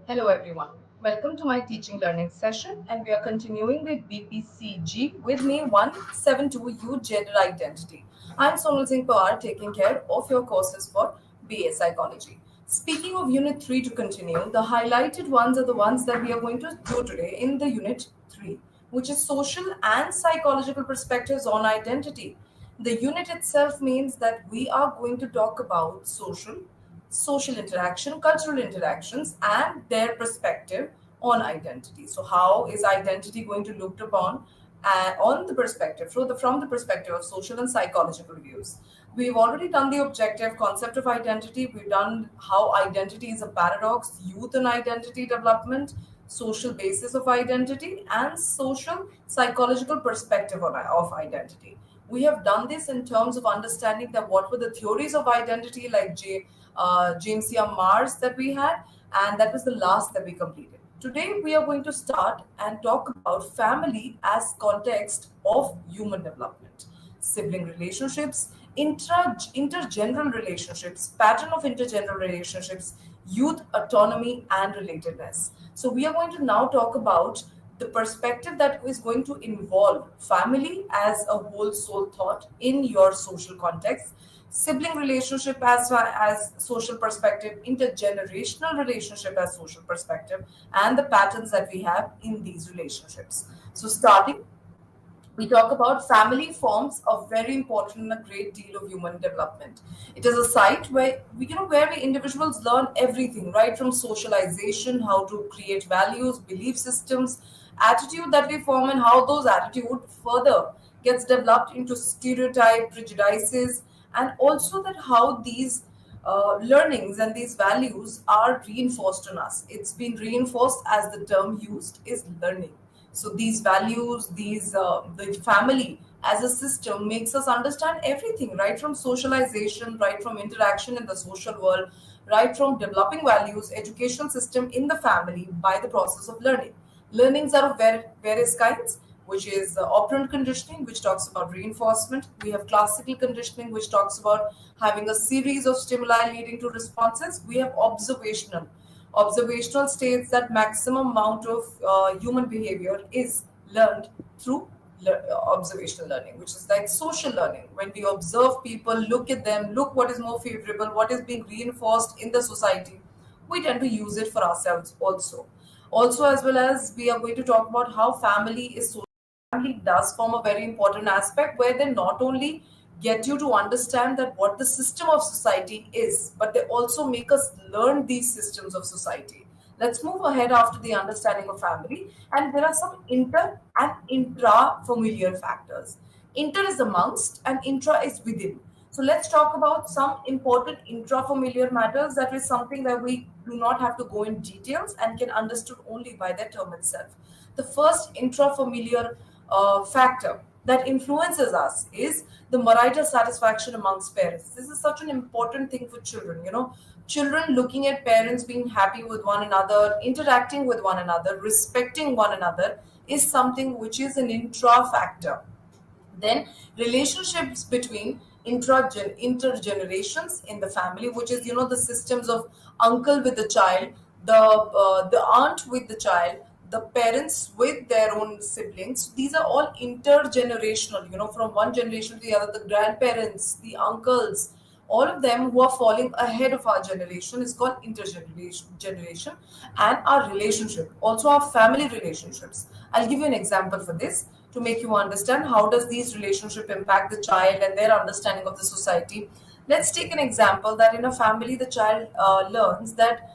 Hello everyone. Welcome to my teaching learning session and we are continuing with BPCG with me 172U Gender Identity. I'm Sonal Singh Pawar taking care of your courses for BA Psychology. Speaking of Unit 3 to continue, the highlighted ones are the ones that we are going to do today in the Unit 3, which is social and psychological perspectives on identity. The unit itself means that we are going to talk about social interaction, cultural interactions, and their perspective on identity. So, how is identity going to looked upon on the perspective from the perspective of social and psychological views? We've already done the objective concept of identity. We've done how identity is a paradox, youth and identity development, social basis of identity, and social psychological perspective of identity. We have done this in terms of understanding that what were the theories of identity like James Young Mars that we had, and that was the last that we completed. Today, we are going to start and talk about family as context of human development, sibling relationships, intergeneral relationships, pattern of intergeneral relationships, youth autonomy, and relatedness. So, we are going to now talk about the perspective that is going to involve family as a whole soul thought in your social context, sibling relationship as social perspective, intergenerational relationship as social perspective, and the patterns that we have in these relationships. So, starting we talk about family forms a very important and a great deal of human development. It is a site where where we individuals learn everything, right from socialization, how to create values, belief systems, attitude that we form, and how those attitude further gets developed into stereotype, prejudices, and also that how these learnings and these values are reinforced on us. It's been reinforced as the term used is learning. So these values, the family as a system makes us understand everything, right from socialization, right from interaction in the social world, right from developing values, education system in the family by the process of learning. Learnings are of various kinds, which is operant conditioning, which talks about reinforcement. We have classical conditioning, which talks about having a series of stimuli leading to responses. We have observational. Observational states that maximum amount of human behavior is learned through observational learning, which is like social learning. When we observe people, look at them, look what is more favorable, what is being reinforced in the society, we tend to use it for ourselves also. Also, as well as we are going to talk about how family is social. Family does form a very important aspect where they not only get you to understand that what the system of society is, but they also make us learn these systems of society. Let's move ahead after the understanding of family, and there are some inter and intra familiar factors. Inter is amongst, and intra is within. So let's talk about some important intrafamiliar matters. That is something that we do not have to go in details and can understood only by the term itself. The first intrafamiliar factor that influences us is the marital satisfaction amongst parents. This is such an important thing for children. Children looking at parents being happy with one another, interacting with one another, respecting one another is something which is an intra factor. Then relationships between intergenerations in the family, which is the systems of uncle with the child, the aunt with the child, the parents with their own siblings. These are all intergenerational, from one generation to the other. The grandparents, the uncles, all of them who are falling ahead of our generation is called intergeneration. And our relationship, also our family relationships. I'll give you an example for this to make you understand how does these relationship impact the child and their understanding of the society. Let's take an example that in a family the child learns that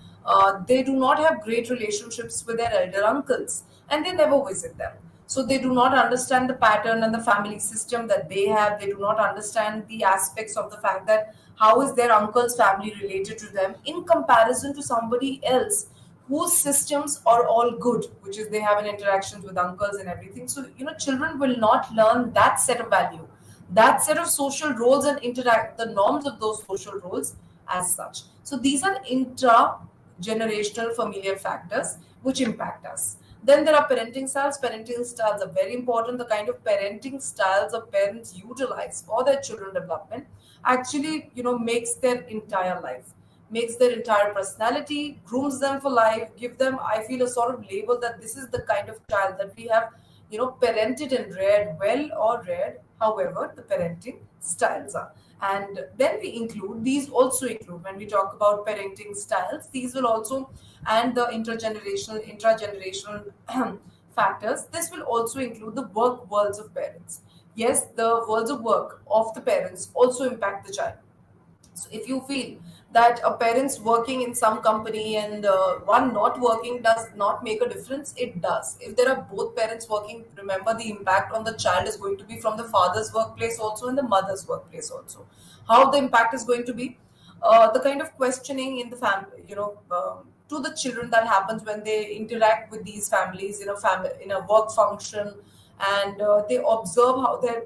they do not have great relationships with their elder uncles and they never visit them. So they do not understand the pattern and the family system that they have. They do not understand the aspects of the fact that how is their uncle's family related to them in comparison to somebody else whose systems are all good, which is they have an interactions with uncles and everything. So children will not learn that set of value, that set of social roles and interact the norms of those social roles as such. So these are intra-generational familiar factors which impact us. Then there are parenting styles. Parenting styles are very important. The kind of parenting styles of parents utilize for their children development actually makes their entire life, makes their entire personality, grooms them for life, give them, I feel, a sort of label that this is the kind of child that we have, parented and reared well or reared, however the parenting styles are. And then we include, these also include, when we talk about parenting styles, these will also, and the intragenerational factors, this will also include the work worlds of parents. Yes, the worlds of work of the parents also impact the child. So if you feel that a parent's working in some company and one not working does not make a difference, it does. If there are both parents working, remember the impact on the child is going to be from the father's workplace also and the mother's workplace also. How the impact is going to be, the kind of questioning in the family, to the children that happens when they interact with these families in a family, in a work function, and they observe how their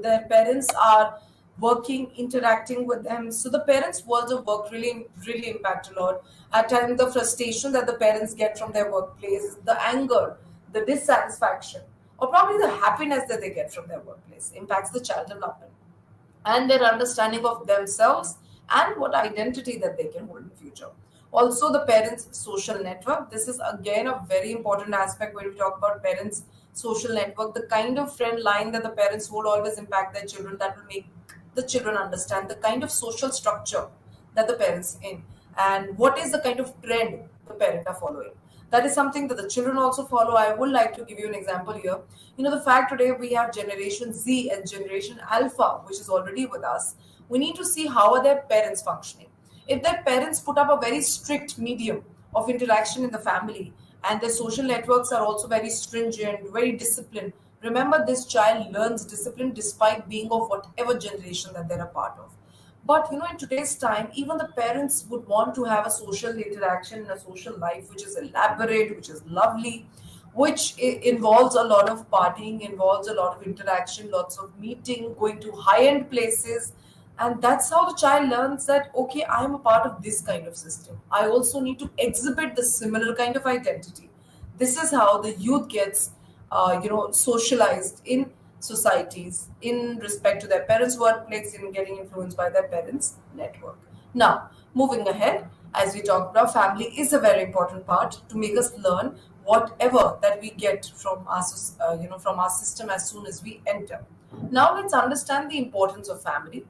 their parents are working, interacting with them. So the parents' worlds of work really, really impact a lot. At times, the frustration that the parents get from their workplace, the anger, the dissatisfaction, or probably the happiness that they get from their workplace impacts the child development and their understanding of themselves and what identity that they can hold in the future. Also, the parents' social network. This is again a very important aspect when we talk about parents' social network. The kind of friend line that the parents hold always impact their children. That will make the children understand the kind of social structure that the parents in, and what is the kind of trend the parent are following. That is something that the children also follow. I would like to give you an example here. The fact today we have Generation Z and Generation Alpha, which is already with us. We need to see how are their parents functioning. If their parents put up a very strict medium of interaction in the family and their social networks are also very stringent, very disciplined, remember this child learns discipline despite being of whatever generation that they're a part of. But in today's time, even the parents would want to have a social interaction and a social life which is elaborate, which is lovely, which involves a lot of partying, involves a lot of interaction, lots of meeting, going to high-end places. And that's how the child learns that, okay, I am a part of this kind of system. I also need to exhibit the similar kind of identity. This is how the youth gets, socialized in societies in respect to their parents' workplace, in getting influenced by their parents' network. Now, moving ahead, as we talked about, family is a very important part to make us learn whatever that we get from our, from our system as soon as we enter. Now, let's understand the importance of family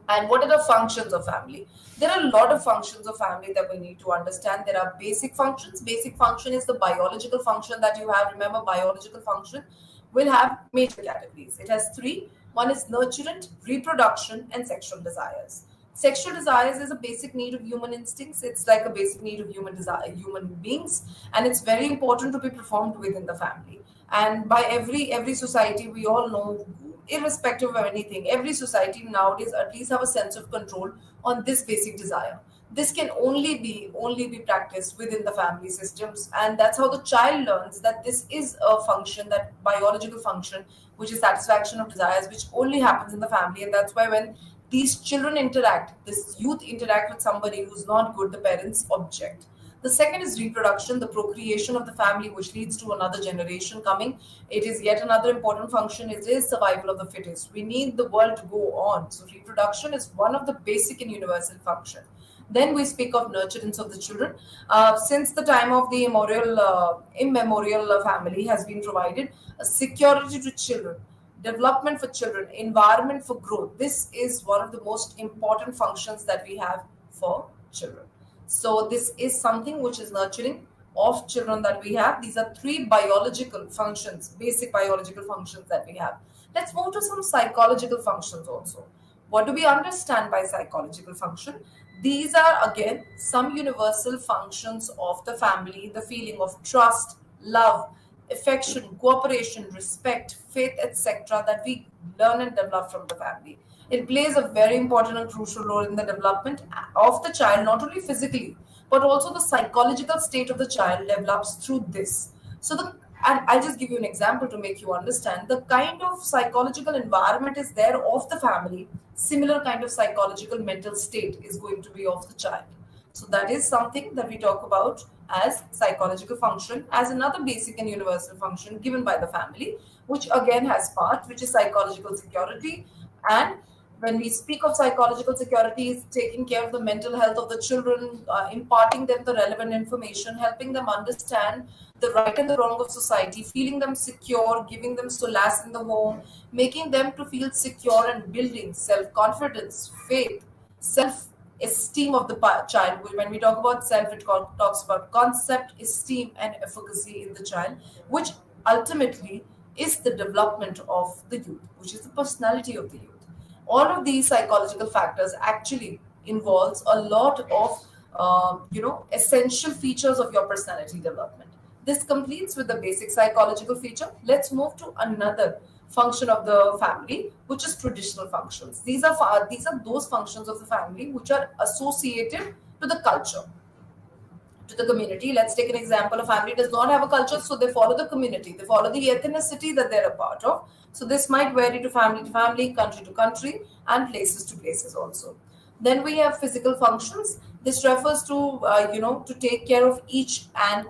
and what are the functions of family. There are a lot of functions of family that we need to understand. There are basic functions. Basic function is the biological function that you have. Remember, biological function will have major categories. It has three. One is nurturant, reproduction, and sexual desires. Sexual desires is a basic need of human instincts. It's like a basic need of human beings, and it's very important to be performed within the family. And by every society, we all know, irrespective of anything, every society nowadays at least have a sense of control on this basic desire. This can only be practiced within the family systems, and that's how the child learns that this is a function, that biological function, which is satisfaction of desires, which only happens in the family. And that's why when these children interact, this youth interact with somebody who's not good, the parents object. The second is reproduction, the procreation of the family, which leads to another generation coming. It is yet another important function. It is survival of the fittest. We need the world to go on. So reproduction is one of the basic and universal function. Then we speak of nurturance of the children. Since the time of the immemorial family has been provided, a security to children, development for children, environment for growth. This is one of the most important functions that we have for children. So this is something which is nurturing of children that we have. These are three biological functions, basic biological functions that we have. Let's move to some psychological functions also. What do we understand by psychological function? These are again some universal functions of the family, the feeling of trust, love, affection, cooperation, respect, faith, etc., that we learn and develop from the family. It plays a very important and crucial role in the development of the child, not only physically, but also the psychological state of the child develops through this. And I'll just give you an example to make you understand the kind of psychological environment is there of the family. Similar kind of psychological mental state is going to be of the child. So that is something that we talk about as psychological function, as another basic and universal function given by the family, which again has part, which is psychological security and When we speak of psychological security, it's taking care of the mental health of the children, imparting them the relevant information, helping them understand the right and the wrong of society, feeling them secure, giving them solace in the home, making them to feel secure and building self-confidence, faith, self-esteem of the child. When we talk about self, it talks about concept, esteem, and efficacy in the child, which ultimately is the development of the youth, which is the personality of the youth. All of these psychological factors actually involves a lot of essential features of your personality development. This completes with the basic psychological feature. Let's move to another function of the family, which is traditional functions. These are those functions of the family which are associated to the culture, to the community. Let's take an example. A family does not have a culture, so they follow the community. They follow the ethnicity that they're a part of. So this might vary to family, country to country, and places to places also. Then we have physical functions. This refers to to take care of each and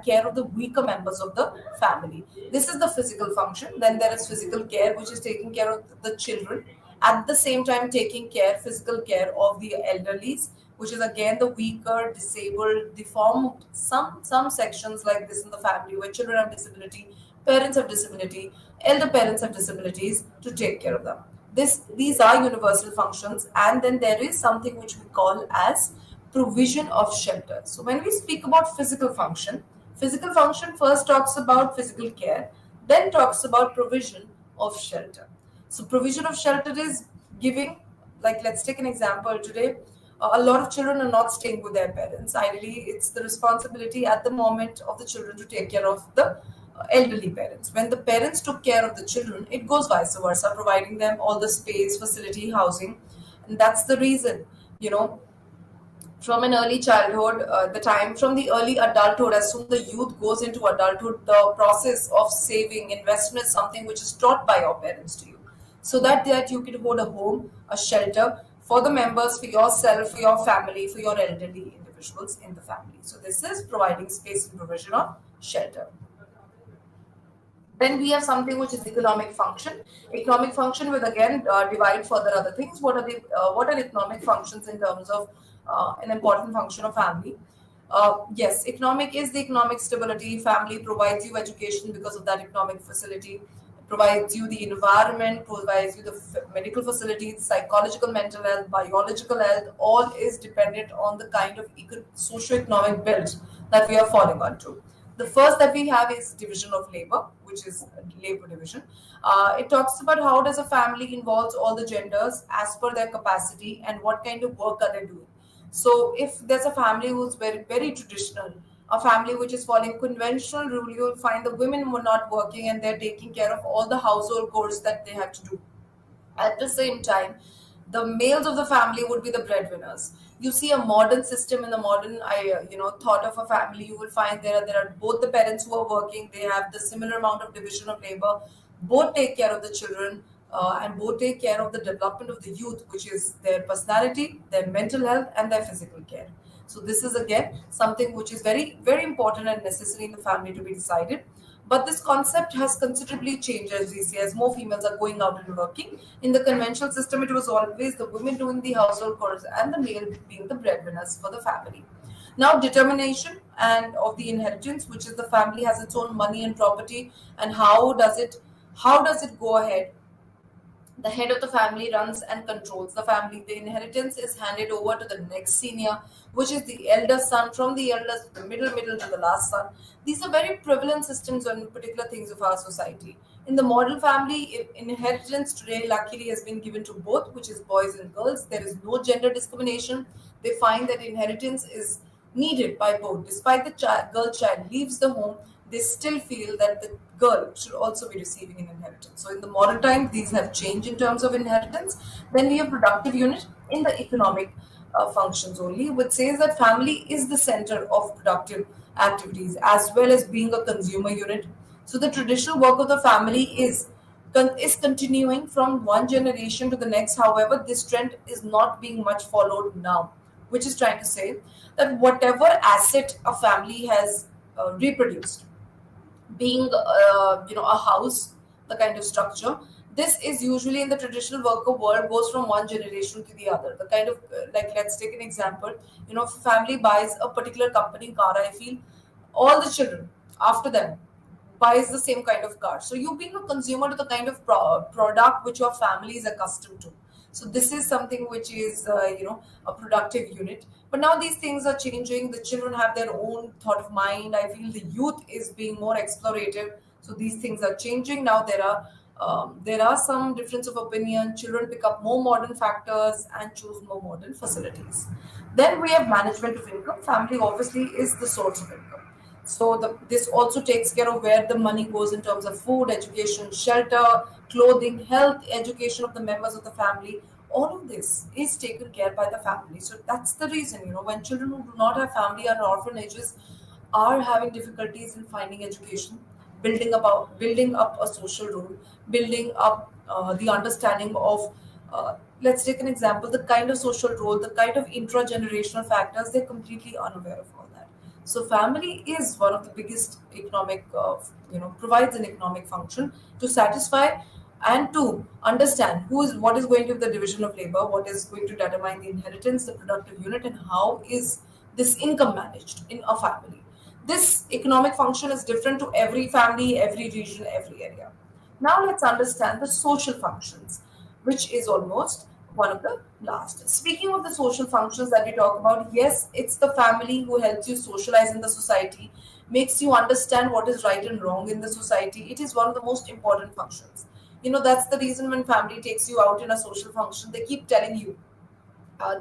care of the weaker members of the family. This is the physical function. Then there is physical care, which is taking care of the children, at the same time taking physical care of the elderlies, which is again the weaker, disabled, deformed, some sections like this in the family where children have disability, parents have disability, elder parents have disabilities, to take care of them. These are universal functions. And then there is something which we call as provision of shelter. So when we speak about physical function first talks about physical care, then talks about provision of shelter. So provision of shelter is giving, like let's take an example today. A lot of children are not staying with their parents. Ideally, it's the responsibility at the moment of the children to take care of the elderly parents. When the parents took care of the children, it goes vice versa, providing them all the space, facility, housing. And that's the reason, you know, from an early childhood, the time from the early adulthood, as soon the youth goes into adulthood, the process of saving, investment is something which is taught by your parents to you, so that you can hold a home, a shelter for the members, for yourself, for your family, for your elderly individuals in the family. So this is providing space and provision of shelter. Then we have something which is economic function. Economic function will again divide further other things. What are economic functions in terms of an important function of family? Yes, economic is the economic stability. Family provides you education because of that economic facility, provides you the environment, provides you the medical facilities, psychological, mental health, biological health. All is dependent on the kind of socio-economic build that we are falling onto. The first that we have is division of labor, which is labor division. It talks about how does a family involves all the genders as per their capacity and what kind of work are they doing. So if there's a family who's very, very traditional, a family which is following conventional rule, you'll find the women were not working and they're taking care of all the household chores that they have to do. At the same time, the males of the family would be the breadwinners. You see a modern system in the modern, thought of a family. You will find there are both the parents who are working. They have the similar amount of division of labor. Both take care of the children, and both take care of the development of the youth, which is their personality, their mental health, and their physical care. So this is again something which is very, very important and necessary in the family to be decided. But this concept has considerably changed, as we see, as more females are going out and working. In the conventional system, it was always the women doing the household chores and the male being the breadwinners for the family. Now, determination and of the inheritance, which is the family has its own money and property, and how does it go ahead? The head of the family runs and controls the family. The inheritance is handed over to the next senior, which is the elder son, from the eldest to the middle to the last son. These are very prevalent systems on particular things of our society. In the model family, inheritance today luckily has been given to both, which is boys and girls. There is no gender discrimination. They find that inheritance is needed by both. Despite the girl child leaves the home, they still feel that the girl should also be receiving an inheritance. So in the modern time, these have changed in terms of inheritance. Then we have productive unit in the economic functions only, which says that family is the center of productive activities as well as being a consumer unit. So the traditional work of the family is continuing from one generation to the next. However, this trend is not being much followed now, which is trying to say that whatever asset a family has reproduced, being a house, the kind of structure, This is usually in the traditional worker world goes from one generation to the other. The kind of like, let's take an example. If a family buys a particular company car, I feel all the children after them buys the same kind of car. So you being a consumer to the kind of product which your family is accustomed to. So this is something which is a productive unit. But now these things are changing. The children have their own thought of mind. I feel the youth is being more explorative. So these things are changing now. There are some difference of opinion. Children pick up more modern factors and choose more modern facilities. Then we have management of income. Family obviously is the source of income. So this also takes care of where the money goes in terms of food, education, shelter, clothing, health, education of the members of the family. All of this is taken care by the family. So that's the reason, when children who do not have family or orphanages are having difficulties in finding education, building up a social role, building up the understanding of let's take an example, the kind of social role, the kind of intra-generational factors, they're completely unaware of all that. So family is one of the biggest economic, provides an economic function to satisfy and to understand what is going to be the division of labor, what is going to determine the inheritance, the productive unit, and how is this income managed in a family. This economic function is different to every family, every region, every area. Now let's understand the social functions, which is almost one of the last. Speaking of the social functions that we talk about, yes, it's the family who helps you socialize in the society, makes you understand what is right and wrong in the society. It is one of the most important functions. That's the reason when family takes you out in a social function, they keep telling you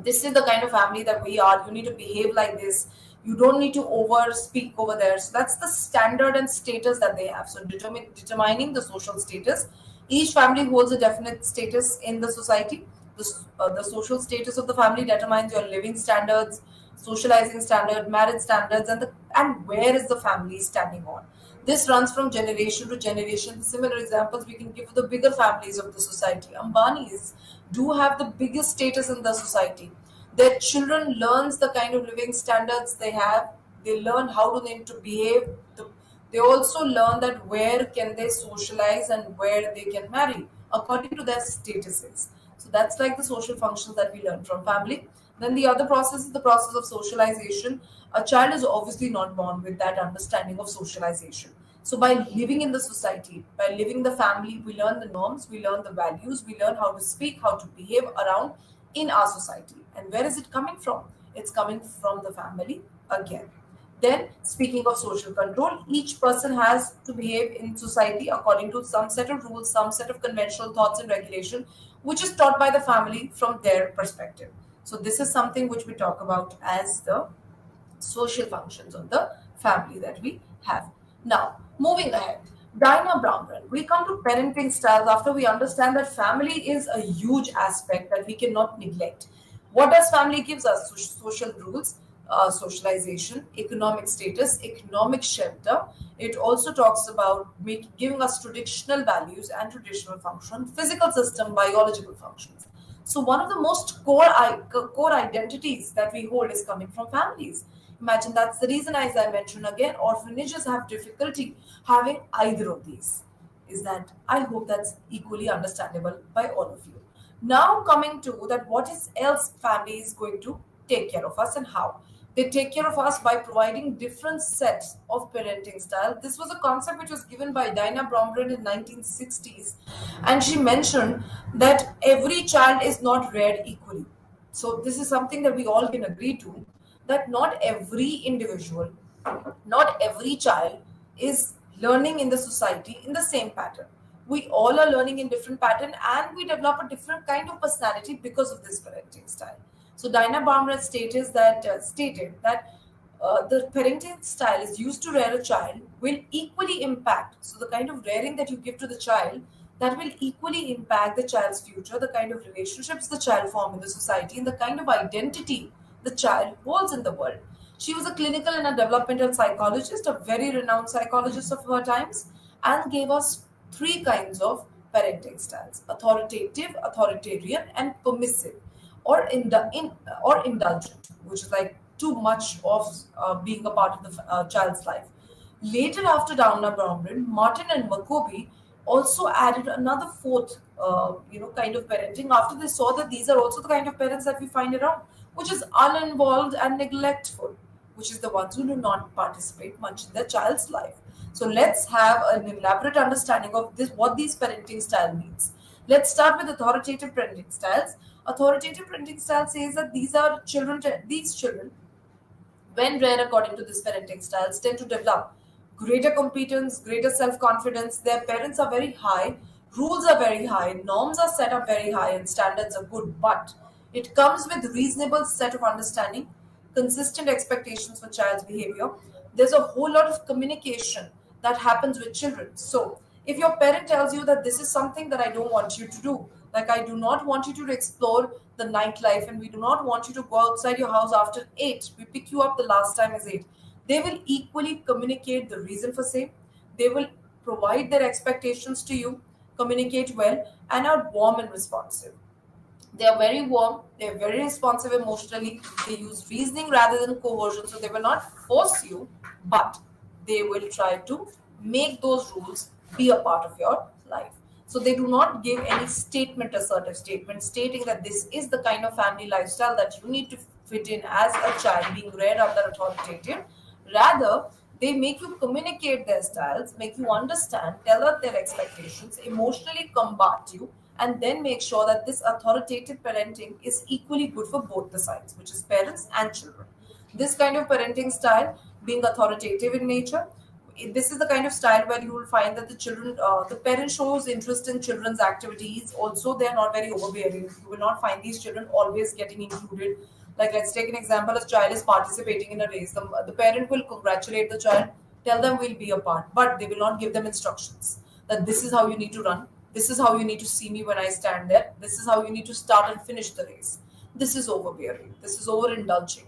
this is the kind of family that we are. You need to behave like this. You don't need to over speak over there. So that's the standard and status that they have. So determining the social status, each family holds a definite status in the society. The social status of the family determines your living standards, socializing standard, marriage standards, and where is the family standing on. This runs from generation to generation. Similar examples we can give for the bigger families of the society. Ambanis do have the biggest status in the society. Their children learns the kind of living standards they have. They learn how to them to behave. They also learn that where can they socialize and where they can marry according to their statuses. So that's like the social functions that we learn from family. Then the other process is the process of socialization. A child is obviously not born with that understanding of socialization. So by living in the society, by living the family, we learn the norms, we learn the values, we learn how to speak, how to behave around in our society. And where is it coming from? It's coming from the family again. Then, speaking of social control, each person has to behave in society according to some set of rules, some set of conventional thoughts and regulation, which is taught by the family from their perspective. So, this is something which we talk about as the social functions of the family that we have. Now, moving ahead, Dinah Brownrell, we come to parenting styles after we understand that family is a huge aspect that we cannot neglect. What does family gives us? Social rules, socialization, economic status, economic shelter. It also talks about giving us traditional values and traditional function, physical system, biological functions. So one of the most core identities that we hold is coming from families. Imagine that's the reason, as I mentioned again, orphanages have difficulty having either of these. Is that I hope that's equally understandable by all of you. Now coming to that, what is else family is going to take care of us and how? They take care of us by providing different sets of parenting style. This was a concept which was given by Dinah Bromgren in 1960s, and she mentioned that every child is not reared equally. So this is something that we all can agree to, that not every individual, not every child is learning in the society in the same pattern. We all are learning in different pattern and we develop a different kind of personality because of this parenting style. So Dinah Baumgart stated that the parenting style is used to rear a child will equally impact. So the kind of rearing that you give to the child, that will equally impact the child's future, the kind of relationships the child form in the society, and the kind of identity the child holds in the world. She was a clinical and a developmental psychologist, a very renowned psychologist of her times, and gave us three kinds of parenting styles: authoritative, authoritarian, and permissive, or indulgent, which is like too much of being a part of the child's life. Later, after Downer Bromlin, Martin and Macoby also added another fourth, kind of parenting after they saw that these are also the kind of parents that we find around, which is uninvolved and neglectful, which is the ones who do not participate much in their child's life. So let's have an elaborate understanding of this, what these parenting style means. Let's start with authoritative parenting styles. Authoritative parenting style says that these children, when rare according to this parenting styles, tend to develop greater competence, greater self-confidence. Their parents are very high, rules are very high, norms are set up very high, and standards are good. But it comes with reasonable set of understanding, consistent expectations for child's behavior. There's a whole lot of communication that happens with children. So if your parent tells you that this is something that I don't want you to do, like I do not want you to explore the nightlife, and we do not want you to go outside your house after 8, we pick you up the last time is 8, they will equally communicate the reason for same. They will provide their expectations to you, communicate well, and are warm and responsive. They are very warm, they are very responsive emotionally, they use reasoning rather than coercion, so they will not force you, but they will try to make those rules be a part of your life. So they do not give any assertive statement stating that this is the kind of family lifestyle that you need to fit in as a child, being reared under authoritative. Rather, they make you communicate their styles, make you understand, tell out their expectations, emotionally combat you, and then make sure that this authoritative parenting is equally good for both the sides, which is parents and children. This kind of parenting style, being authoritative in nature, this is the kind of style where you will find that the parent shows interest in children's activities. Also, they are not very overbearing. You will not find these children always getting included. Like, let's take an example: a child is participating in a race. The parent will congratulate the child, tell them we'll be a part, but they will not give them instructions that this is how you need to run. This is how you need to see me when I stand there. This is how you need to start and finish the race. This is overbearing. This is overindulging.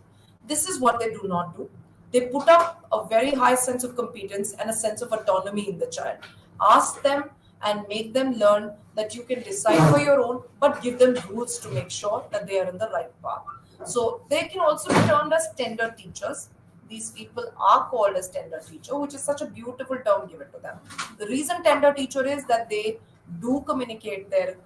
This is what they do not do. They put up a very high sense of competence and a sense of autonomy in the child. Ask them and make them learn that you can decide for your own, but give them rules to make sure that they are in the right path. So they can also be termed as tender teachers. These people are called as tender teacher, which is such a beautiful term given to them. The reason tender teacher is that they do communicate their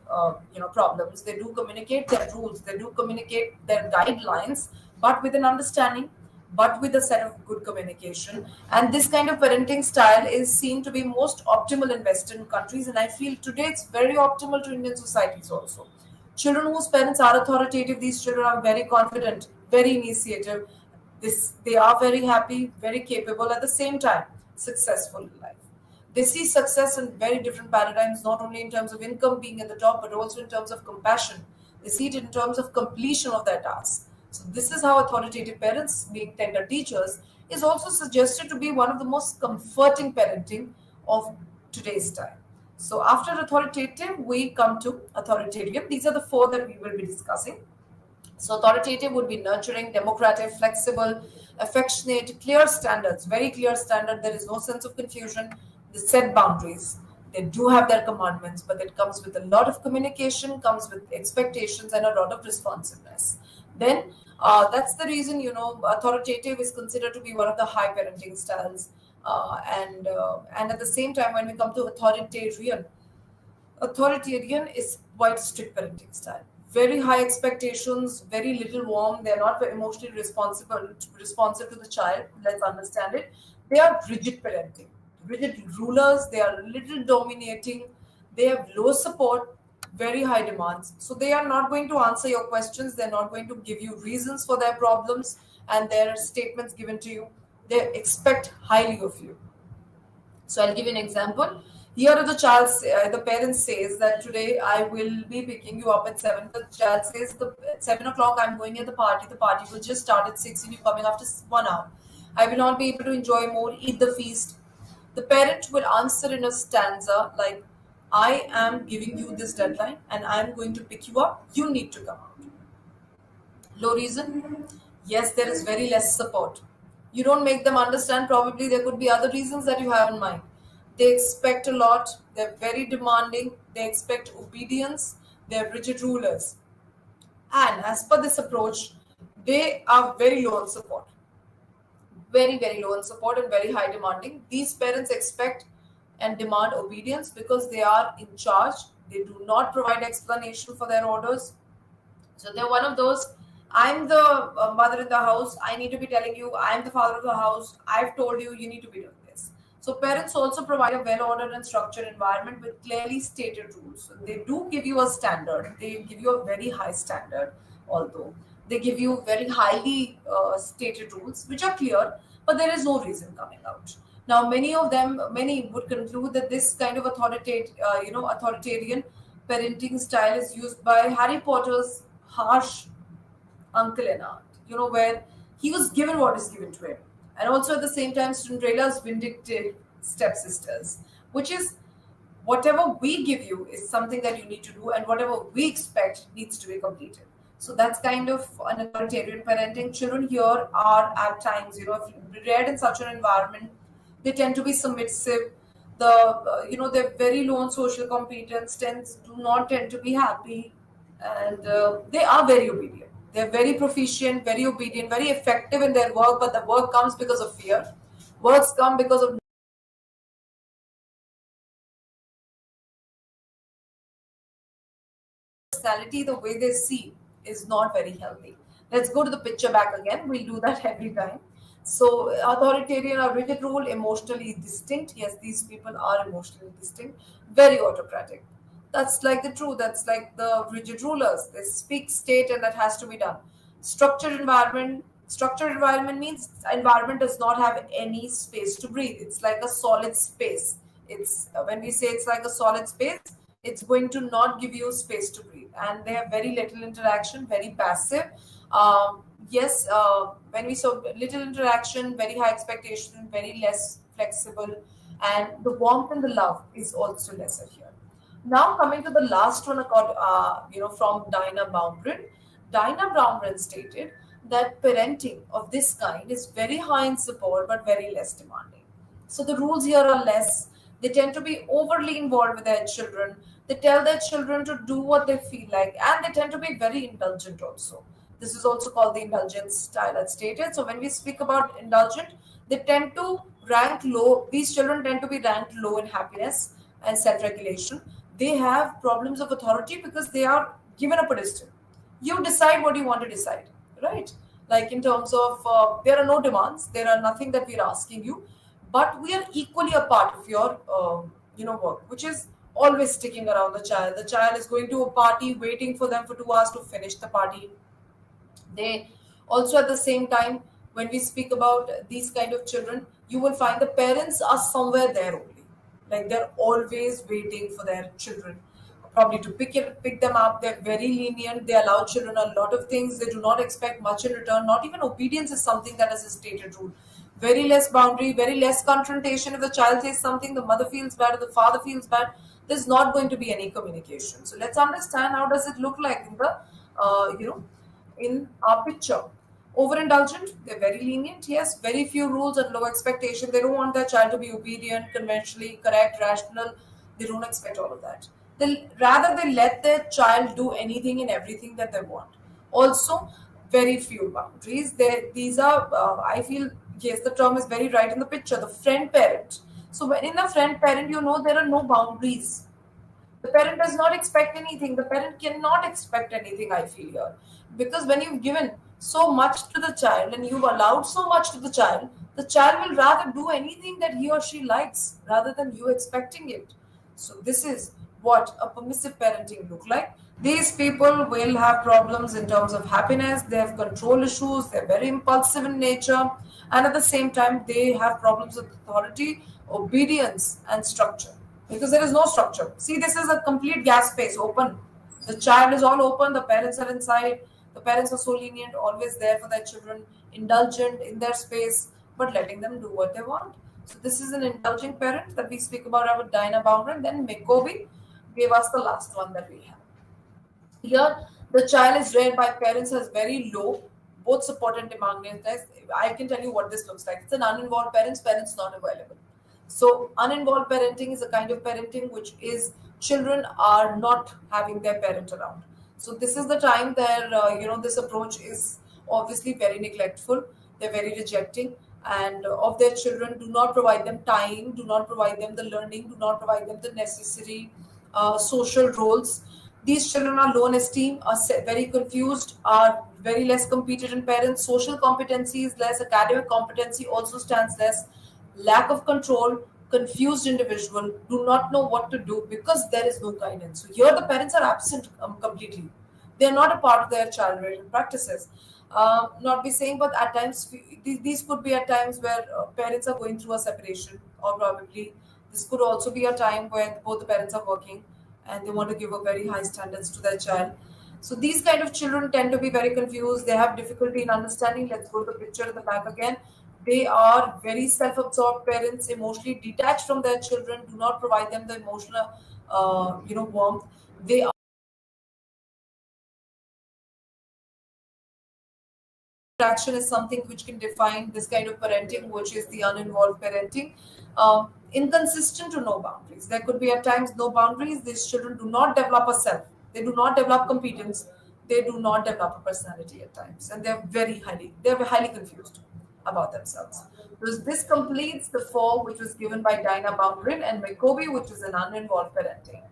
problems, they do communicate their rules, they do communicate their guidelines, but with an understanding, but with a set of good communication. And this kind of parenting style is seen to be most optimal in Western countries, and I feel today it's very optimal to Indian societies also. Children whose parents are authoritative, these children are very confident, very initiative. They are very happy, very capable, at the same time successful in life. They see success in very different paradigms, not only in terms of income being at the top, but also in terms of compassion. They see it in terms of completion of their tasks. So this is how authoritative parents, being tender teachers, is also suggested to be one of the most comforting parenting of today's time. So after authoritative, we come to authoritarian. These are the four that we will be discussing. So authoritative would be nurturing, democratic, flexible, affectionate, clear standards, very clear standard. There is no sense of confusion. They set boundaries. They do have their commandments, but it comes with a lot of communication, comes with expectations and a lot of responsiveness. Then that's the reason, authoritative is considered to be one of the high parenting styles. And at the same time, when we come to authoritarian is quite strict parenting style. Very high expectations, very little warm. They're not very emotionally responsive to the child. Let's understand it. They are rigid parenting, rigid rulers. They are little dominating. They have low support, very high demands. So they are not going to answer your questions. They're not going to give you reasons for their problems and their statements given to you. They expect highly of you. So I'll give you an example. Here the parent says that today I will be picking you up at 7. The child says at 7 o'clock I'm going at the party. The party will just start at 6 and you're coming after 1 hour. I will not be able to enjoy more, eat the feast. The parent will answer in a stanza like, I am giving you this deadline and I'm going to pick you up. You need to come out. Low reason? Yes, there is very less support. You don't make them understand, probably there could be other reasons that you have in mind. They expect a lot, they're very demanding, they expect obedience, they're rigid rulers. And as per this approach, they are very low on support. Very, very low on support and very high demanding. These parents expect and demand obedience because they are in charge. They do not provide explanation for their orders. So they're one of those. I'm the mother in the house. I need to be telling you. I'm the father of the house. I've told you, you need to be doing this. So parents also provide a well-ordered and structured environment with clearly stated rules. So they do give you a standard. They give you a very high standard, although they give you very highly stated rules, which are clear, but there is no reason coming out. Now, many would conclude that this kind of authoritarian parenting style is used by Harry Potter's harsh uncle and aunt, where he was given what is given to him. And also at the same time, Cinderella's vindictive stepsisters, which is whatever we give you is something that you need to do, and whatever we expect needs to be completed. So that's kind of an authoritarian parenting. Children here are at times, if reared in such an environment, they tend to be submissive. They're very low on social competence, do not tend to be happy, and they are very obedient. They're very proficient, very obedient, very effective in their work, but the work comes because of fear. Works come because of personality. The way they see is not very healthy. Let's go to the picture back again. We'll do that every time. So, authoritarian or rigid rule, emotionally distinct. Yes, these people are emotionally distinct, very autocratic. That's like the truth. That's like the rigid rulers. They speak state, and that has to be done. Structured environment. Structured environment means environment does not have any space to breathe. It's like a solid space. It's when we say it's like a solid space, it's going to not give you space to breathe, and they have very little interaction, very passive. Yes, when we saw little interaction, very high expectation, very less flexible, and the warmth and the love is also lesser here. Now coming to the last one, from Dinah Baumgren. Dinah Baumgren stated that parenting of this kind is very high in support but very less demanding. So the rules here are less. They tend to be overly involved with their children. They tell their children to do what they feel like, and they tend to be very indulgent also. This is also called the indulgence style as stated. So when we speak about indulgent, they tend to rank low. These children tend to be ranked low in happiness and self-regulation. They have problems of authority because they are given a pedestal. You decide what you want to decide, right? Like in terms of there are no demands, there are nothing that we're asking you, but we are equally a part of your work, which is always sticking around the child is going to a party, waiting for them for 2 hours to finish the party. They also at the same time, when we speak about these kind of children, you will find the parents are somewhere there only, like they're always waiting for their children probably to pick them up. They're very lenient. They allow children a lot of things. They do not expect much in return. Not even obedience is something that is a stated rule. Very less boundary, very less confrontation. If the child says something, the mother feels bad, or the father feels bad, there's not going to be any communication. So let's understand how does it look like in the in our picture. Overindulgent, they're very lenient, yes, very few rules and low expectation. They don't want their child to be obedient, conventionally correct, rational. They don't expect all of that. They let their child do anything and everything that they want. Also, very few boundaries. These are, I feel, yes, the term is very right in the picture. The friend parent. So when in a friend parent, there are no boundaries. The parent does not expect anything. The parent cannot expect anything, I feel here. Because when you've given so much to the child and you've allowed so much to the child will rather do anything that he or she likes rather than you expecting it. So this is what a permissive parenting look like. These people will have problems in terms of happiness. They have control issues. They're very impulsive in nature. And at the same time, they have problems with authority, obedience, and structure because there is no structure. See, this is a complete gas space, open. The child is all open, the parents are inside. The parents are so lenient, always there for their children, indulgent in their space, but letting them do what they want. So, this is an indulgent parent that we speak about our Dinah Baumgren. Then McCovey gave us the last one that we have. Here, the child is reared by parents has very low both support and demand. I can tell you what this looks like. It's an uninvolved parents not available. So uninvolved parenting is a kind of parenting which is children are not having their parent around. So this is the time that this approach is obviously very neglectful. They're very rejecting. and of their children, do not provide them time, do not provide them the learning, do not provide them the necessary social roles. These children are low in esteem, are very confused, are very less competent parents. Social competency is less, academic competency also stands less. Lack of control, confused individual, do not know what to do because there is no guidance. So here the parents are absent completely. They are not a part of their child rearing practices. Not be saying, but at times these could be at times where parents are going through a separation, or probably this could also be a time where both the parents are working and they want to give a very high standards to their child. So these kind of children tend to be very confused. They have difficulty in understanding. Let's go to the picture at the back again. They are very self-absorbed parents, emotionally detached from their children. Do not provide them the emotional, warmth. They Interaction is something which can define this kind of parenting, which is the uninvolved parenting. Inconsistent to no boundaries. There could be at times no boundaries. These children do not develop a self. They do not develop competence. They do not develop a personality at times, and they're highly confused about themselves. So this completes the four which was given by Dinah Boundrin and McCoby, which is an uninvolved parenting.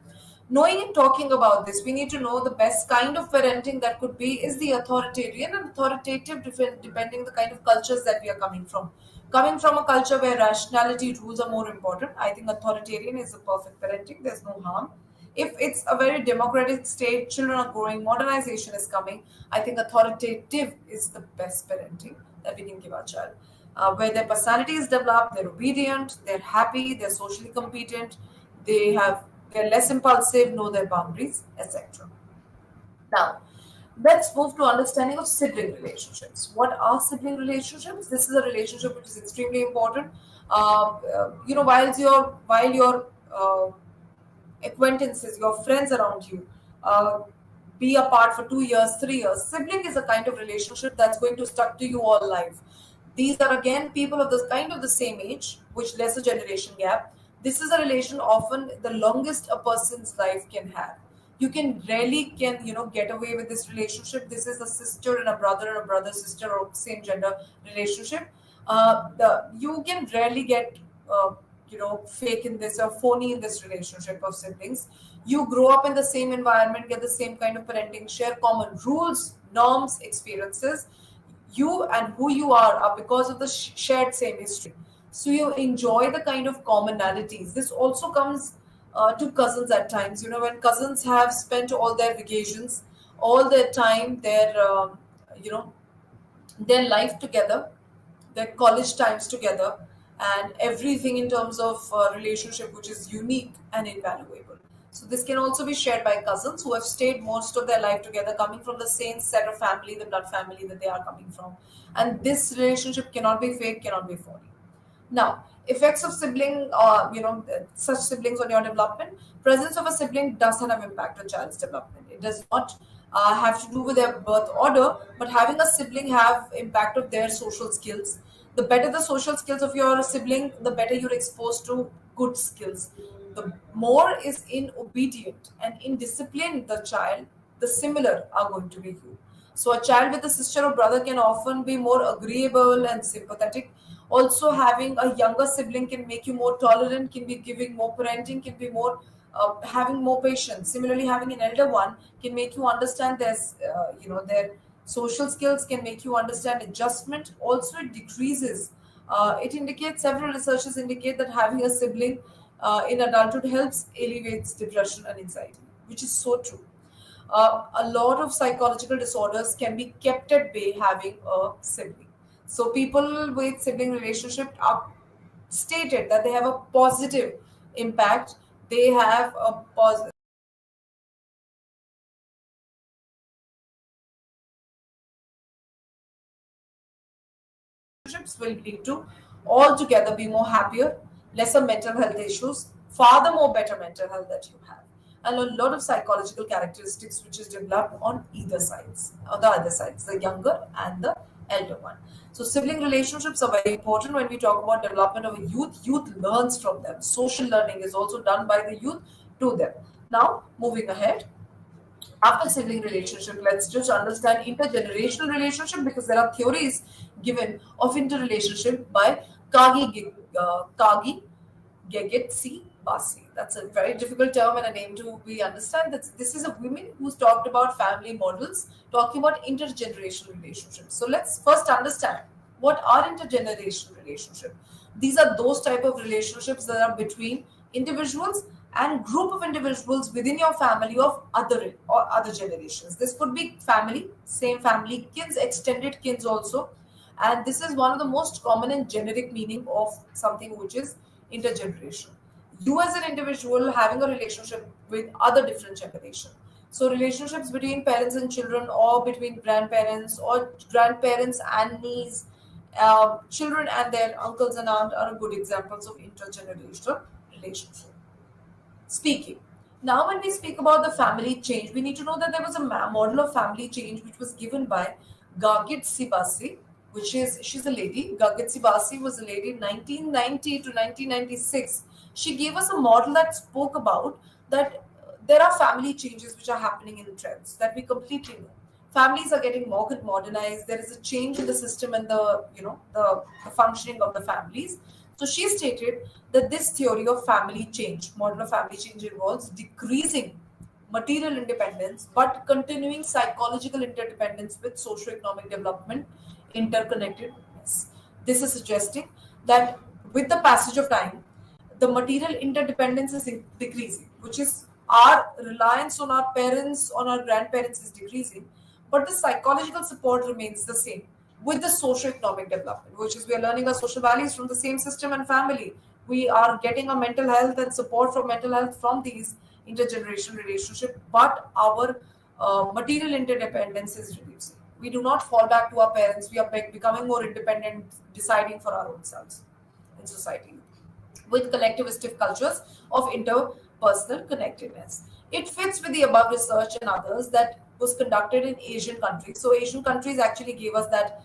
Knowing and talking about this, we need to know the best kind of parenting that could be is the authoritarian and authoritative, depending the kind of cultures that we are coming from. Coming from a culture where rationality rules are more important, I think authoritarian is the perfect parenting. There's no harm. If it's a very democratic state, children are growing, modernization is coming, I think authoritative is the best parenting that we can give our child. Where their personality is developed, they're obedient, they're happy, they're socially competent, they have they're less impulsive, know their boundaries, etc. Now, let's move to understanding of sibling relationships. What are sibling relationships? This is a relationship which is extremely important. While your acquaintances, your friends around you, uh, be apart for 2 years, 3 years. Sibling is a kind of relationship that's going to stuck to you all life. These are again people of the kind of the same age, which less a generation gap. This is a relation often the longest a person's life can have. You can rarely get away with this relationship. This is a sister and a brother sister or same gender relationship. The you can rarely get fake in this or phony in this relationship of siblings. You grow up in the same environment, get the same kind of parenting, share common rules, norms, experiences. You and who you are because of the shared same history. So you enjoy the kind of commonalities. This also comes to cousins at times. When cousins have spent all their vacations, all their time, you know their life together, their college times together, and everything in terms of relationship which is unique and invaluable. So this can also be shared by cousins who have stayed most of their life together, coming from the same set of family, the blood family that they are coming from. And this relationship cannot be fake, cannot be phony. Now, effects of such siblings on your development. Presence of a sibling does not have impact on child's development. It does not have to do with their birth order, but having a sibling have impact of their social skills. The better the social skills of your sibling, the better you're exposed to good skills. The more is in obedient and in discipline the child, the similar are going to be you. So a child with a sister or brother can often be more agreeable and sympathetic. Also, having a younger sibling can make you more tolerant, can be giving more parenting, can be more having more patience. Similarly, having an elder one can make you understand their social skills, can make you understand adjustment. Also, it decreases. It indicates several researchers indicate that having a sibling in adulthood helps alleviates depression and anxiety, which is so true. A lot of psychological disorders can be kept at bay having a sibling. So people with sibling relationship are stated that they have a positive impact. They have a positive relationships will lead to altogether be more happier, lesser mental health issues, far the more better mental health that you have. And a lot of psychological characteristics which is developed on the other sides, the younger and the elder one. So sibling relationships are very important when we talk about development of a youth. Youth learns from them. Social learning is also done by the youth to them. Now, moving ahead. After sibling relationship, let's just understand intergenerational relationship, because there are theories given of interrelationship by Kagi Gegetse Basi. That's a very difficult term and a name to be understand. This is a woman who's talked about family models, talking about intergenerational relationships. So let's first understand what are intergenerational relationships. These are those type of relationships that are between individuals and group of individuals within your family of other generations. This could be family, same family, kids, extended kids also, and this is one of the most common and generic meaning of something which is intergenerational. You as an individual having a relationship with other different generation. So relationships between parents and children, or between grandparents, or grandparents and niece, children and their uncles and aunt are good examples of intergenerational relationship. Speaking. Now, when we speak about the family change, we need to know that there was a model of family change which was given by Gagit Sivasi, which is, she's a lady. Gagit Sivasi was a lady in 1990 to 1996. She gave us a model that spoke about that there are family changes which are happening in trends that we completely know. Families are getting more modernized. There is a change in the system and the functioning of the families. So she stated that this theory of family change, model of family change, involves decreasing material independence but continuing psychological interdependence with socio-economic development interconnectedness. This is suggesting that with the passage of time, the material interdependence is decreasing, which is our reliance on our parents, on our grandparents is decreasing, but the psychological support remains the same with the socio-economic development, which is we are learning our social values from the same system and family. We are getting our mental health and support for mental health from these intergenerational relationship, but our material interdependence is reducing. We do not fall back to our parents. We are becoming more independent, deciding for our own selves in society with collectivistic cultures of interpersonal connectedness. It fits with the above research and others that was conducted in Asian countries. So Asian countries actually gave us that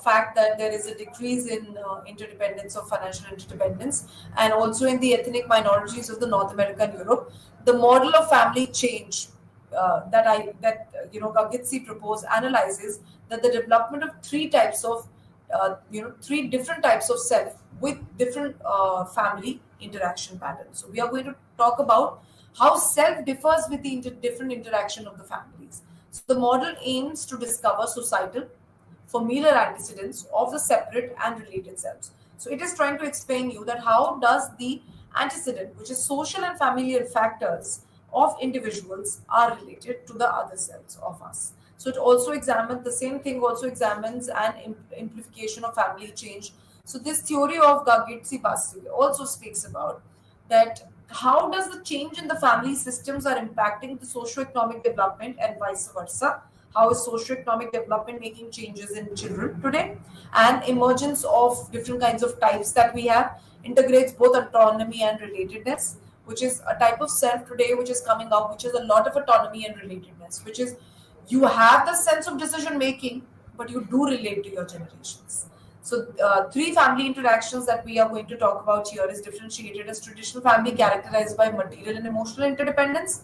fact that there is a decrease in interdependence or financial interdependence, and also in the ethnic minorities of the North America and Europe, the model of family change Gagitsi proposed analyzes that the development of three different types of self with different family interaction patterns. So we are going to talk about how self differs with the different interaction of the families. So the model aims to discover societal familiar antecedents of the separate and related selves. So it is trying to explain you that how does the antecedent, which is social and familial factors of individuals, are related to the other selves of us. So it also examines the same thing, also examines an implication of family change. So this theory of Gagitsi Basi also speaks about that how does the change in the family systems are impacting the socio-economic development and vice versa. How is socio-economic development making changes in children today, and emergence of different kinds of types that we have integrates both autonomy and relatedness, which is a type of self today which is coming out, which is a lot of autonomy and relatedness, which is you have the sense of decision making, but you do relate to your generations. So, three family interactions that we are going to talk about here is differentiated as traditional family characterized by material and emotional interdependence,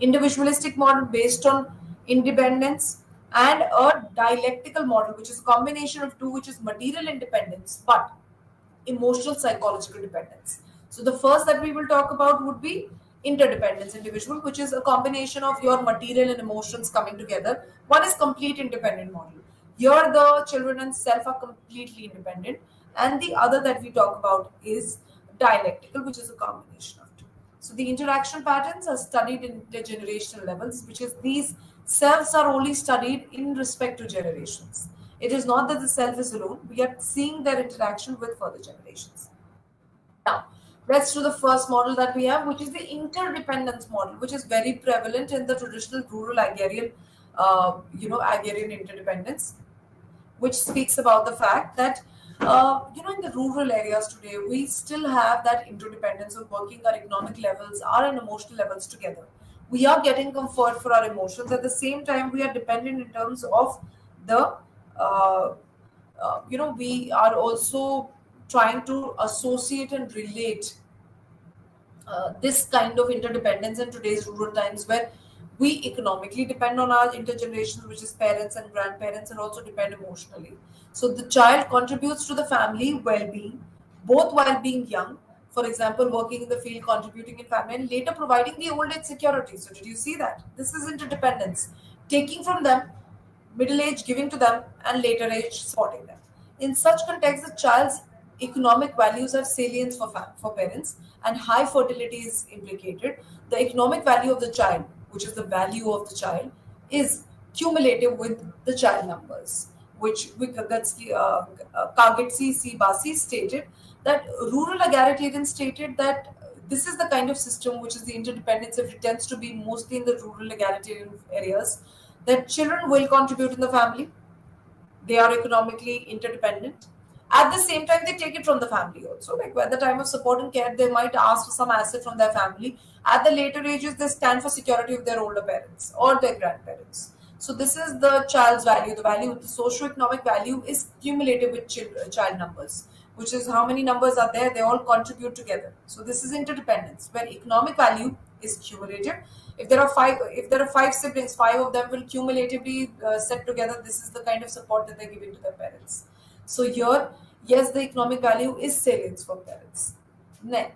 individualistic model based on independence, and a dialectical model, which is a combination of two, which is material independence but emotional psychological dependence. So the first that we will talk about would be interdependence individual, which is a combination of your material and emotions coming together. One is complete independent model. Here the children and self are completely independent. And the other that we talk about is dialectical, which is a combination of two. So the interaction patterns are studied in intergenerational levels, which is these selves are only studied in respect to generations. It is not that the self is alone. We are seeing their interaction with further generations. Now, let's do the first model that we have, which is the interdependence model, which is very prevalent in the traditional rural agrarian, agrarian interdependence, which speaks about the fact that in the rural areas today, we still have that interdependence of working our economic levels, our and emotional levels together. We are getting comfort for our emotions. At the same time, we are dependent in terms of the uh, we are also trying to associate and relate this kind of interdependence in today's rural times, where We economically depend on our intergenerations, which is parents and grandparents, and also depend emotionally. So the child contributes to the family well-being, both while being young. For example, working in the field, contributing in family, and later providing the old age security. So did you see that? This is interdependence. Taking from them, middle age giving to them, and later age supporting them. In such context, the child's economic values are salient for parents, and high fertility is implicated. The economic value of the child, which is the value of the child, is cumulative with the child numbers, which Kagitsi C. Basi stated that rural egalitarian stated that this is the kind of system which is the interdependence. If it tends to be mostly in the rural egalitarian areas, that children will contribute in the family, they are economically interdependent. At the same time, they take it from the family also. Like at the time of support and care, they might ask for some asset from their family. At the later ages, they stand for security of their older parents or their grandparents. So this is the child's value. The value, the socio-economic value is cumulative with child numbers, which is how many numbers are there, they all contribute together. So this is interdependence, where economic value is cumulative. If there are five siblings, five of them will cumulatively set together. This is the kind of support that they're giving to their parents. So here, yes, the economic value is salient for parents. Then,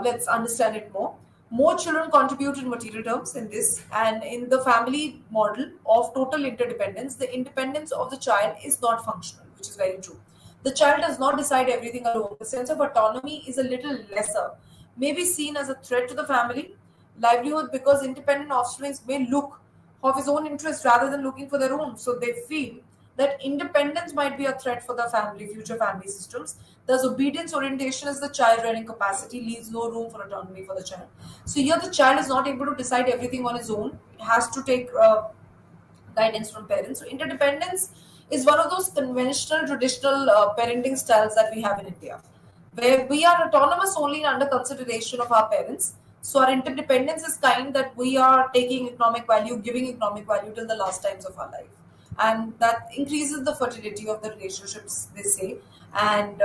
let's understand it more. More children contribute in material terms in this, and in the family model of total interdependence, the independence of the child is not functional, which is very true. The child does not decide everything alone. The sense of autonomy is a little lesser, may be seen as a threat to the family livelihood because independent offspring may look of his own interest rather than looking for their own. So they feel that independence might be a threat for the family, future family systems. Thus, obedience orientation as the child rearing capacity leaves no room for autonomy for the child. So here, the child is not able to decide everything on his own. He has to take guidance from parents. So interdependence is one of those conventional, traditional parenting styles that we have in India, where we are autonomous only under consideration of our parents. So our interdependence is kind that we are taking economic value, giving economic value till the last times of our life, and that increases the fertility of the relationships. They say, and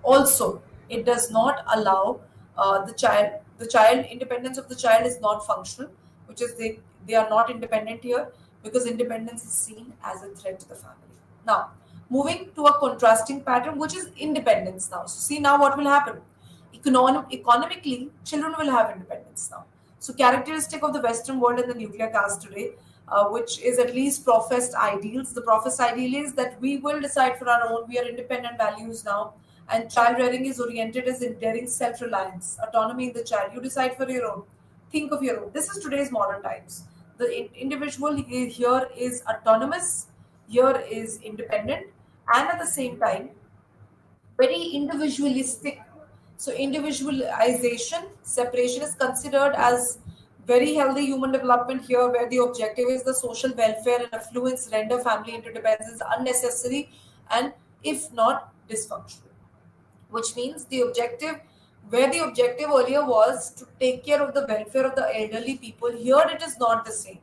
also it does not allow the child. The child independence of the child is not functional, which is they are not independent here because independence is seen as a threat to the family. Now, moving to a contrasting pattern, which is independence now. So, see now what will happen. Economically, children will have independence now. So, characteristic of the Western world and the nuclear caste today, which is at least professed ideals. The professed ideal is that we will decide for our own. We are independent values now, and child rearing is oriented as endearing self-reliance, autonomy in the child. You decide for your own. Think of your own. This is today's modern times. The individual here is autonomous, here is independent, and at the same time very individualistic. So individualization, separation is considered as very healthy human development here, where the objective is the social welfare and affluence render family interdependence unnecessary and if not dysfunctional. Which means the objective, where the objective earlier was to take care of the welfare of the elderly people, here it is not the same.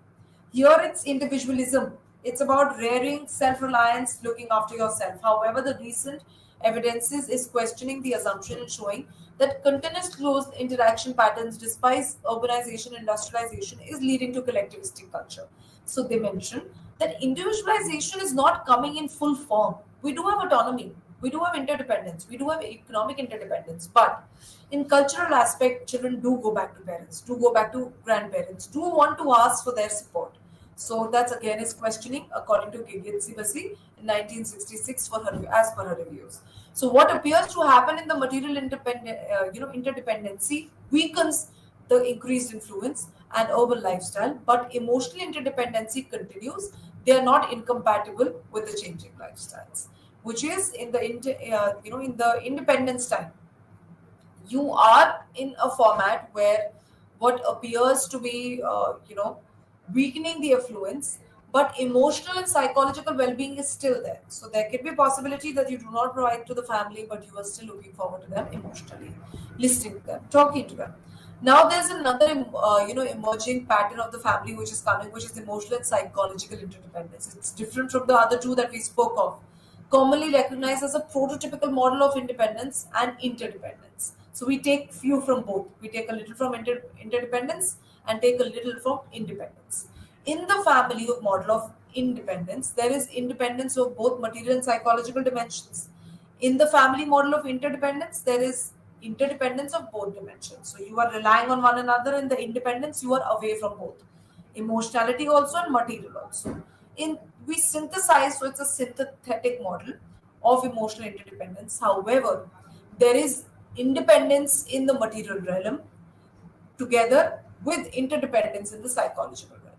Here it's individualism. It's about rearing self-reliance, looking after yourself. However, the recent evidences is questioning the assumption and showing that continuous close interaction patterns despite urbanization and industrialization is leading to collectivistic culture. So they mention that individualization is not coming in full form. We do have autonomy, we do have interdependence, we do have economic interdependence, but in cultural aspect, children do go back to parents, do go back to grandparents, do want to ask for their support. So that's again is questioning according to Gigitsi Basi in 1966 for her as per her reviews. So what appears to happen in the material interdependency weakens the increased influence and urban lifestyle, but emotional interdependency continues. They are not incompatible with the changing lifestyles, which is in the in the independence time you are in a format where what appears to be weakening the affluence, but emotional and psychological well-being is still there. So there could be a possibility that you do not provide to the family, but you are still looking forward to them emotionally, listening to them, talking to them. Now there's another emerging pattern of the family which is coming, which is emotional and psychological interdependence. It's different from the other two that we spoke of, commonly recognized as a prototypical model of independence and interdependence. So we take few from both. We take a little from interdependence and take a little from independence. In the family of model of independence, there is independence of both material and psychological dimensions. In the family model of interdependence, there is interdependence of both dimensions. So you are relying on one another. In the independence, you are away from both. Emotionality also and material also. In we synthesize, so it's a synthetic model of emotional interdependence. However, there is independence in the material realm together with interdependence in the psychological realm.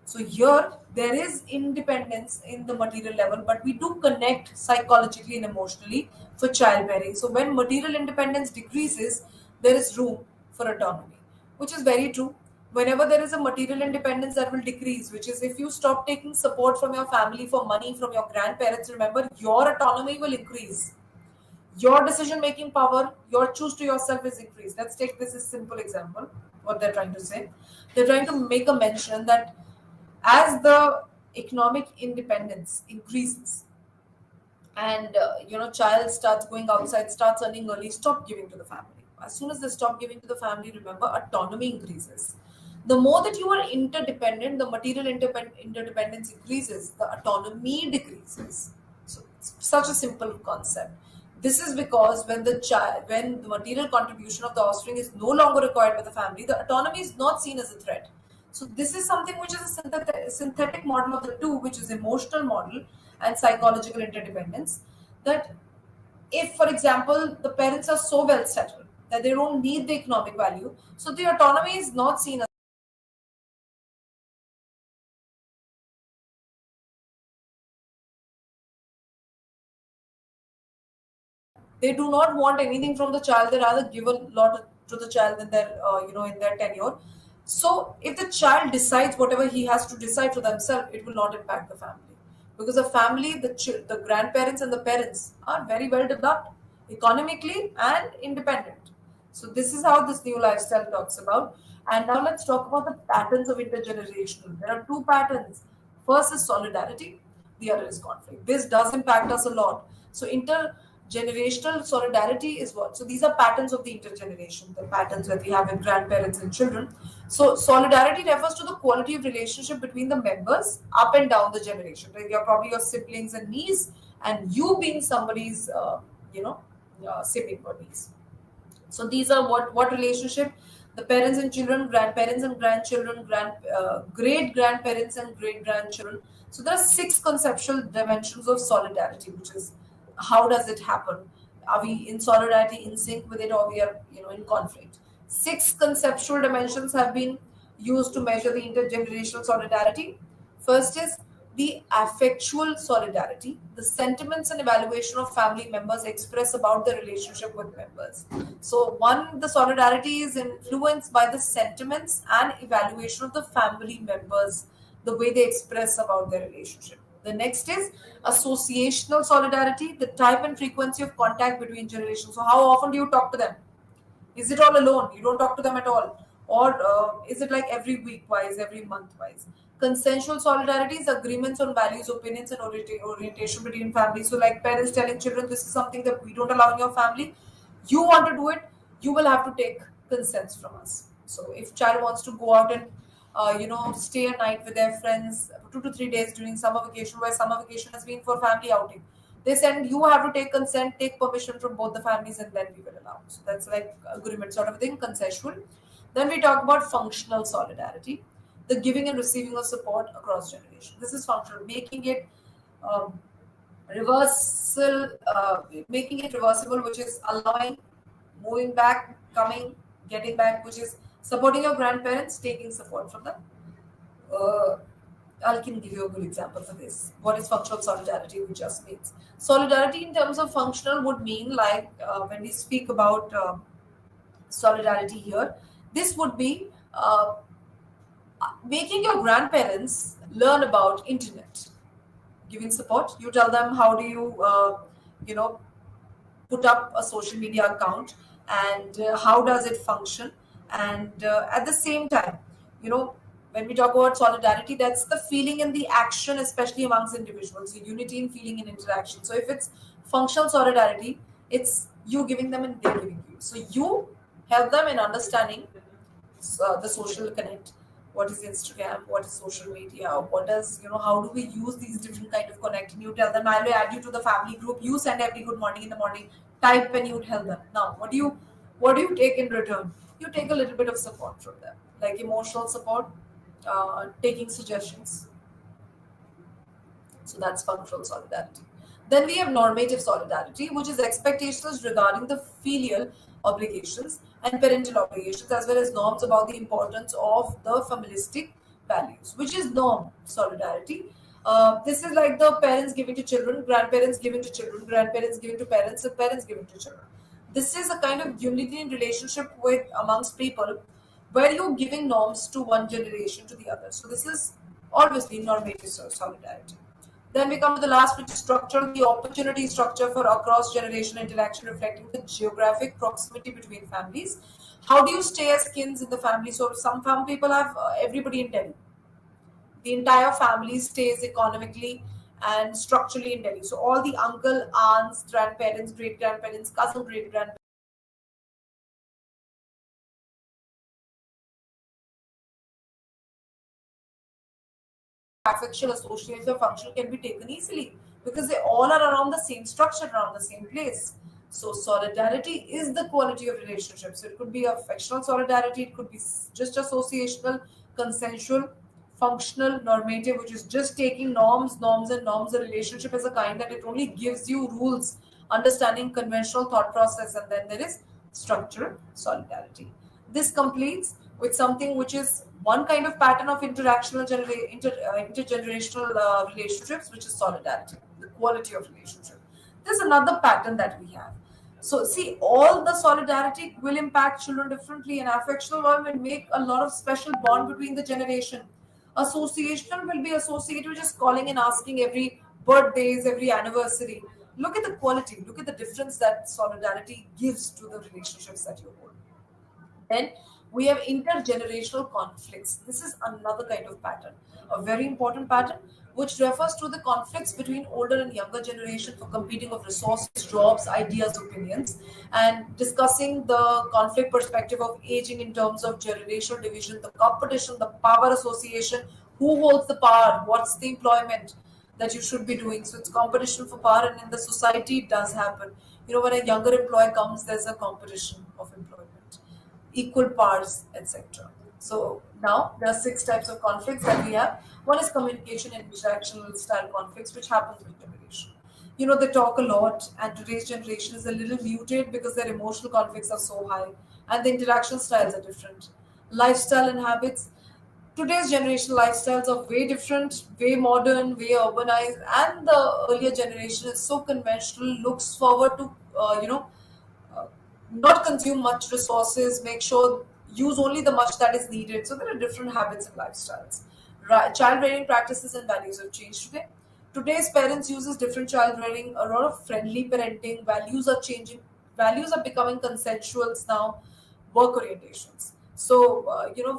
So here there is independence in the material level, but we do connect psychologically and emotionally for childbearing. So when material independence decreases, there is room for autonomy, which is very true. Whenever there is a material independence, that will decrease, which is if you stop taking support from your family for money from your grandparents, remember your autonomy will increase, your decision making power, your choose to yourself is increased. Let's take this as simple example. What they're trying to say, they're trying to make a mention that as the economic independence increases and child starts going outside, starts earning early, stop giving to the family. As soon as they stop giving to the family, remember autonomy increases. The more that you are interdependent, the material interdependence increases, the autonomy decreases. So it's such a simple concept. This is because when the material contribution of the offspring is no longer required by the family, the autonomy is not seen as a threat. So this is something which is a synthetic model of the two, which is emotional model and psychological interdependence. That if, for example, the parents are so well settled that they don't need the economic value, so the autonomy is not seen as they do not want anything from the child. They rather give a lot to the child in their in their tenure. So if the child decides whatever he has to decide for themselves, it will not impact the family, because the family, the grandparents and the parents are very well developed economically and independent. So this is how this new lifestyle talks about. And now let's talk about the patterns of intergenerational. There are two patterns. First is solidarity, the other is conflict. This does impact us a lot. So intergenerational solidarity is what? So these are patterns of the intergeneration, the patterns that we have with grandparents and children. So solidarity refers to the quality of relationship between the members up and down the generation. Like you're probably your siblings and niece, and you being somebody's, sibling or niece. So these are what relationship, the parents and children, grandparents and grandchildren, great grandparents and great grandchildren. So there are six conceptual dimensions of solidarity, which is how does it happen? Are we in solidarity, in sync with it, or we are in conflict? Six conceptual dimensions have been used to measure the intergenerational solidarity. First is the affectual solidarity, the sentiments and evaluation of family members express about the relationship with members. So, one, the solidarity is influenced by the sentiments and evaluation of the family members, the way they express about their relationship. The next is associational solidarity, the type and frequency of contact between generations. So, how often do you talk to them? Is it all alone? You don't talk to them at all? Or is it like every week wise, every month wise? Consensual solidarity is agreements on values, opinions, and orientation between families. So, like parents telling children, this is something that we don't allow in your family. You want to do it, you will have to take consents from us. So, if child wants to go out and stay a night with their friends 2 to 3 days during summer vacation, where summer vacation has been for family outing, they said you have to take consent, take permission from both the families, and then we will allow. So that's like agreement sort of thing, consensual. Then we talk about functional solidarity, the giving and receiving of support across generations. This is functional, um, reversal, making it reversible, which is allowing, moving back, coming, getting back, which is supporting your grandparents, taking support from them. uh, I can give you a good example for this. What is functional solidarity, which just means? Solidarity in terms of functional would mean like when we speak about solidarity here, this would be making your grandparents learn about internet, giving support. You tell them how do you, you know, put up a social media account and how does it function, and at the same time, you know when we talk about solidarity, that's the feeling and the action, especially amongst individuals, the unity in feeling and interaction. So if it's functional solidarity, it's you giving them and they giving you. So you help them in understanding the social connect. What is Instagram? What is social media? What does, how do we use these different kind of connect? And you tell them, I will add you to the family group. You send every good morning in the morning. Type and you tell them. Now, what do you take in return? You take a little bit of support from them, like emotional support, taking suggestions. So that's functional solidarity. Then we have normative solidarity, which is expectations regarding the filial obligations and parental obligations, as well as norms about the importance of the familistic values, which is norm solidarity. This is like the parents giving to children, grandparents giving to children, grandparents giving to parents, and parents giving to children. This is a kind of unity in relationship with amongst people where you're giving norms to one generation to the other. So this is obviously normative solidarity. Then we come to the last, which is structure, the opportunity structure for across generation interaction, reflecting the geographic proximity between families. How do you stay as kins in the family? So some people have everybody in Delhi. The entire family stays economically and structurally in Delhi. So all the uncle, aunts, grandparents, great grandparents, cousin, great grandparents, affection, association, or function can be taken easily because they all are around the same structure, around the same place. So solidarity is the quality of relationships. So it could be affectional solidarity, it could be just associational, consensual, functional, normative, which is just taking norms and norms. The relationship is a kind that it only gives you rules, understanding conventional thought process, and then there is structural solidarity. This completes with something which is one kind of pattern of intergenerational relationships, which is solidarity, the quality of relationship. There's another pattern that we have. So, see, all the solidarity will impact children differently, and affectional one will make a lot of special bond between the generation. Association will be associated with just calling and asking every birthdays, every anniversary. Look at the quality, look at the difference that solidarity gives to the relationships that you hold. Then we have intergenerational conflicts. This is another kind of pattern, a very important pattern, which refers to the conflicts between older and younger generation for competing of resources, jobs, ideas, opinions, and discussing the conflict perspective of aging in terms of generational division, the competition, the power association, who holds the power, what's the employment that you should be doing. So it's competition for power, and in the society it does happen. When a younger employee comes, there's a competition of employment, equal parts, etc. So now there are six types of conflicts that we have. One is communication and interactional style conflicts, which happens with generation. They talk a lot, and today's generation is a little muted because their emotional conflicts are so high, and the interaction styles are different. Lifestyle and habits. Today's generation lifestyles are way different, way modern, way urbanized, and the earlier generation is so conventional, looks forward to, uh, not consume much resources, make sure use only the much that is needed. So there are different habits and lifestyles. Child rearing practices and values have changed today. Today's parents uses different child rearing, a lot of friendly parenting. Values are changing. Values are becoming consensuals now. Work orientations. So,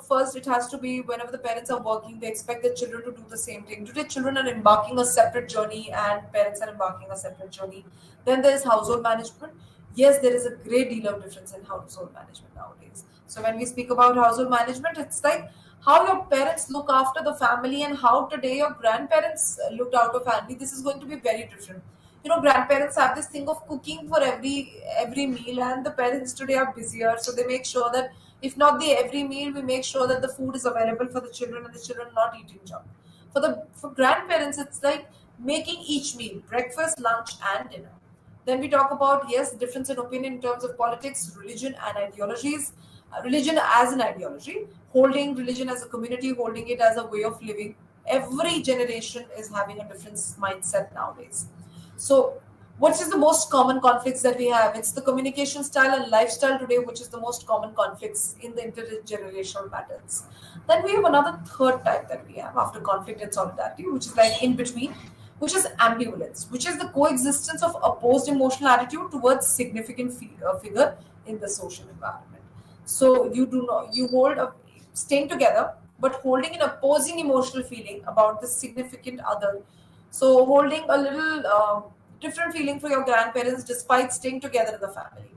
first it has to be whenever the parents are working, they expect their children to do the same thing. Today, children are embarking a separate journey and parents are embarking a separate journey. Then there is household management. Yes, there is a great deal of difference in household management nowadays. So, when we speak about household management, it's like how your parents look after the family and how today your grandparents looked after family. This is going to be very different. Grandparents have this thing of cooking for every meal, and the parents today are busier, so they make sure that if not the every meal, we make sure that the food is available for the children and the children not eating junk. For grandparents, it's like making each meal breakfast, lunch, and dinner. Then we talk about, yes, difference in opinion in terms of politics, religion, and ideologies. Religion as an ideology, holding religion as a community, holding it as a way of living. Every generation is having a different mindset nowadays. So, what is the most common conflicts that we have? It's the communication style and lifestyle today, which is the most common conflicts in the intergenerational patterns. Then we have another third type that we have after conflict and solidarity, which is like in between, which is ambivalence, which is the coexistence of opposed emotional attitude towards significant figure in the social environment. So you hold a staying together, but holding an opposing emotional feeling about the significant other. So holding a little different feeling for your grandparents despite staying together in the family.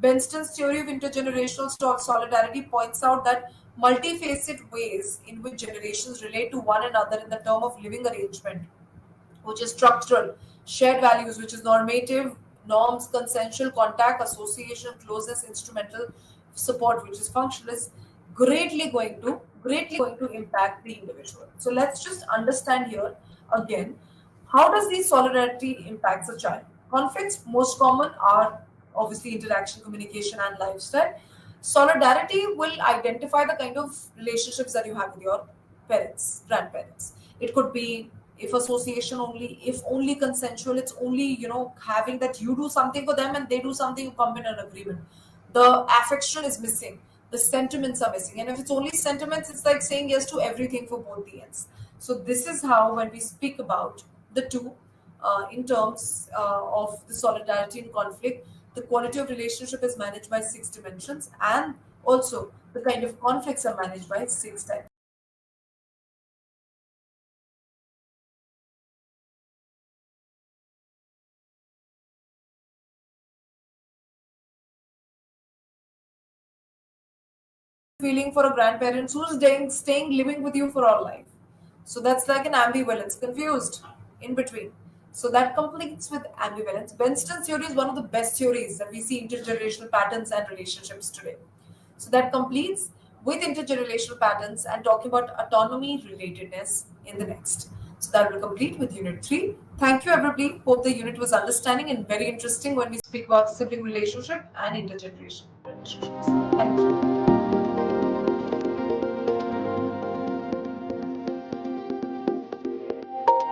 Benston's theory of intergenerational solidarity points out that multifaceted ways in which generations relate to one another in the term of living arrangement, which is structural, shared values, which is normative, norms, consensual, contact, association, closeness, instrumental, support, which is functional, is greatly going to impact the individual. So let's just understand here again, how does the solidarity impacts a child? Conflicts most common are obviously interaction, communication, and lifestyle. Solidarity will identify the kind of relationships that you have with your parents, grandparents. It could be, if association only, if only consensual, it's only, having that you do something for them and they do something, you come in an agreement. The affection is missing, the sentiments are missing, and if it's only sentiments, it's like saying yes to everything for both the ends. So this is how, when we speak about the two, in terms of the solidarity in conflict, the quality of relationship is managed by six dimensions, and also the kind of conflicts are managed by six types. Feeling for a grandparent who's staying living with you for all life. So that's like an ambivalence, confused in between. So that completes with ambivalence. Benston's theory is one of the best theories that we see intergenerational patterns and relationships today. So that completes with intergenerational patterns and talking about autonomy relatedness in the next. So that will complete with unit 3. Thank you everybody. Hope the unit was understanding and very interesting when we speak about sibling relationship and intergenerational relationships. Thank you.